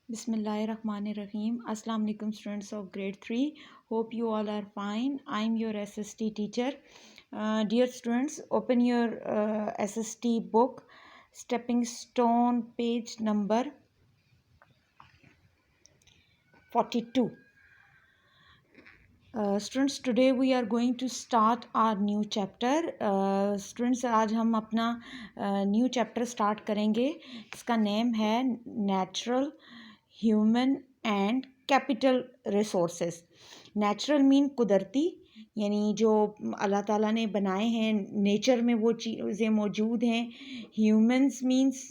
Bismillahirrahmanirrahim. Assalamu alaikum students of grade 3. Hope you all are fine. I am your SST teacher. Dear students, open your SST book, Stepping Stone, page number 42. Students, today we are going to start our new chapter. Students, आज हम अपना new chapter start करेंगे. इसका name है natural, human and capital resources. Natural mean कुदरती, यानी जो अल्लाह ताला ने बनाए हैं, नेचर में वो चीज़ें मौजूद हैं. ह्यूमंस मीन्स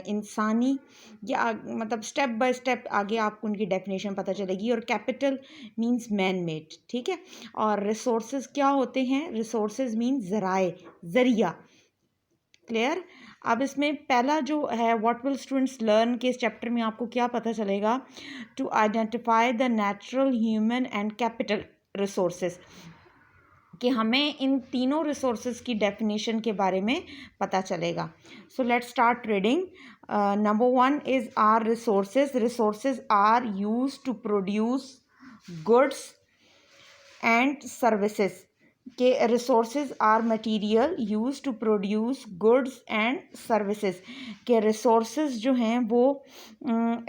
इंसानी, या मतलब स्टेप बाय स्टेप आगे आपको उनकी डेफिनेशन पता चलेगी. और कैपिटल मींस मैन मेड, ठीक है. और रिसोर्सेज क्या होते हैं? रिसोर्सेज मीन ज़रिया. क्लियर? अब इसमें पहला जो है, व्हाट विल स्टूडेंट्स लर्न के इस चैप्टर में आपको क्या पता चलेगा? To identify the natural, human and capital resources, कि हमें इन तीनों रिसोर्सेज की डेफिनेशन के बारे में पता चलेगा. So let's start reading. Number 1 is are resources. Resources are used to produce goods and services. के resources are material use to produce goods and services. के रिसोर्सेज जो हैं वो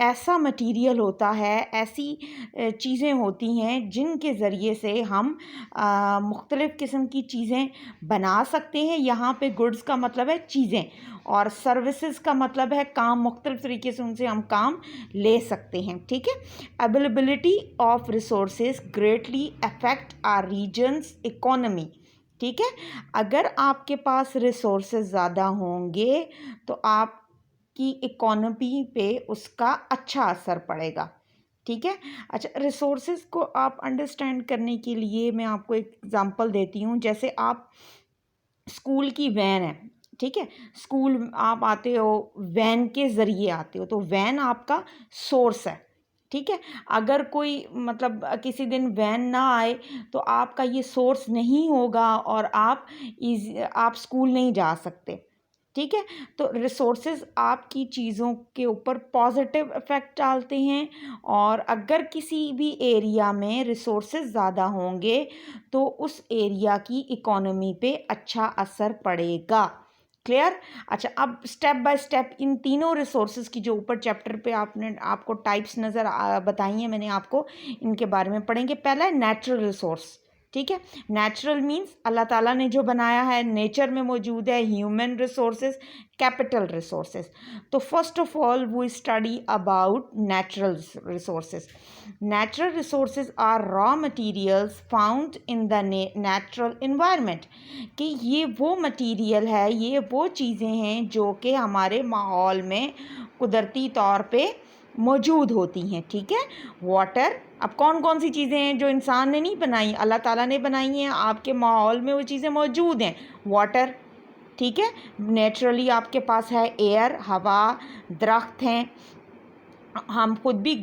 ऐसा मटेरियल होता है, ऐसी चीज़ें होती हैं जिनके ज़रिए से हम मुख्तलिफ़ किस्म की चीज़ें बना सकते हैं. यहाँ पे गुड्स का मतलब है चीज़ें, और सर्विसेज का मतलब है काम. मुख्तलिफ़ तरीके से उनसे हम काम ले सकते हैं, ठीक है. Availability of resources greatly affect our regions economy, ठीक है. अगर आपके पास रिसोर्सेज ज़्यादा होंगे तो आपकी इकोनॉमी पे उसका अच्छा असर पड़ेगा, ठीक है. अच्छा, रिसोर्सेज को आप अंडरस्टैंड करने के लिए मैं आपको एक एग्ज़ाम्पल देती हूँ. जैसे आप स्कूल की वैन है, ठीक है. स्कूल आप आते हो, वैन के ज़रिए आते हो, तो वैन आपका सोर्स है, ठीक है. अगर कोई मतलब किसी दिन वैन ना आए तो आपका ये सोर्स नहीं होगा और आप स्कूल नहीं जा सकते, ठीक है. तो रिसोर्सेज आपकी चीज़ों के ऊपर पॉजिटिव इफ़ेक्ट डालते हैं, और अगर किसी भी एरिया में रिसोर्सेज ज़्यादा होंगे तो उस एरिया की इकोनॉमी पे अच्छा असर पड़ेगा. क्लियर? अच्छा, अब स्टेप बाय स्टेप इन तीनों रिसोर्सेज की जो ऊपर चैप्टर पे आपको टाइप्स नज़र बताई हैं मैंने आपको, इनके बारे में पढ़ेंगे. पहला है नेचुरल रिसोर्स, ठीक है. नेचुरल मीन्स अल्लाह ताला ने जो बनाया है, नेचर में मौजूद है. Human resources, capital resources. तो first of all we study about natural resources. Natural resources are raw materials found in the natural environment. कि ये वो मटेरियल है, ये वो चीज़ें हैं जो कि हमारे माहौल में कुदरती तौर पे मौजूद होती हैं, ठीक है. वाटर, अब कौन कौन सी चीज़ें हैं जो इंसान ने नहीं बनाई, अल्लाह ताला ने बनाई हैं. आपके माहौल में वो चीज़ें मौजूद हैं. वाटर, ठीक है. नेचुरली आपके पास है एयर, हवा, दरख्त हैं. हम खुद भी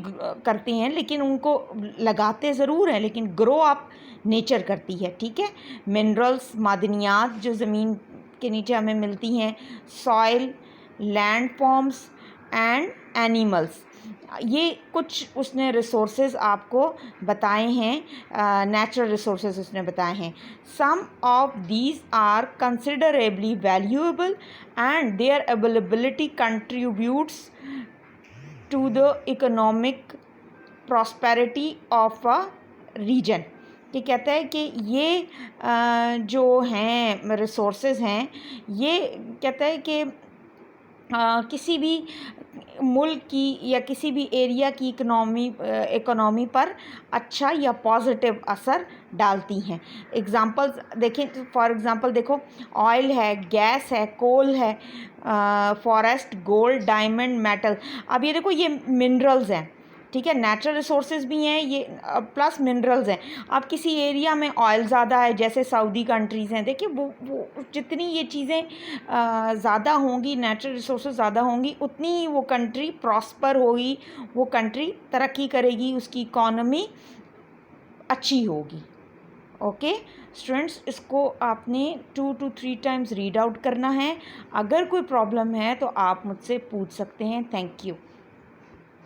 करते हैं, लेकिन उनको लगाते ज़रूर हैं, लेकिन ग्रो आप नेचर करती है, ठीक है. मिनरल्स, मादनियात जो ज़मीन के नीचे हमें मिलती हैं. Soil, land forms and animals. ये कुछ उसने रिसोर्सेज आपको बताए हैं, नेचुरल रिसोर्सेज उसने बताए हैं. Some of these are considerably valuable and their availability contributes to the economic prosperity of a region. ये कहता है कि ये जो हैं रिसोर्सेज हैं, ये कहता है कि किसी भी मुल्क की या किसी भी एरिया की इकोनॉमी पर अच्छा या पॉजिटिव असर डालती हैं. एग्ज़ाम्पल्स देखें, फॉर एग्ज़ाम्पल देखो, ऑयल है, गैस है, कोल है, फॉरेस्ट, गोल्ड, डायमंड, मेटल. अब ये देखो, ये मिनरल्स हैं, ठीक है. नेचुरल रिसोर्सेज भी हैं ये, प्लस मिनरल्स हैं. अब किसी एरिया में ऑयल ज़्यादा है, जैसे सऊदी कंट्रीज़ हैं, देखिए वो जितनी ये चीज़ें ज़्यादा होंगी, नेचुरल रिसोर्सेज ज़्यादा होंगी, उतनी ही वो कंट्री प्रॉस्पर होगी, वो कंट्री तरक्की करेगी, उसकी इकॉनमी अच्छी होगी. ओके स्टूडेंट्स, इसको आपने 2 to 3 टाइम्स रीड आउट करना है. अगर कोई प्रॉब्लम है तो आप मुझसे पूछ सकते हैं. Thank you.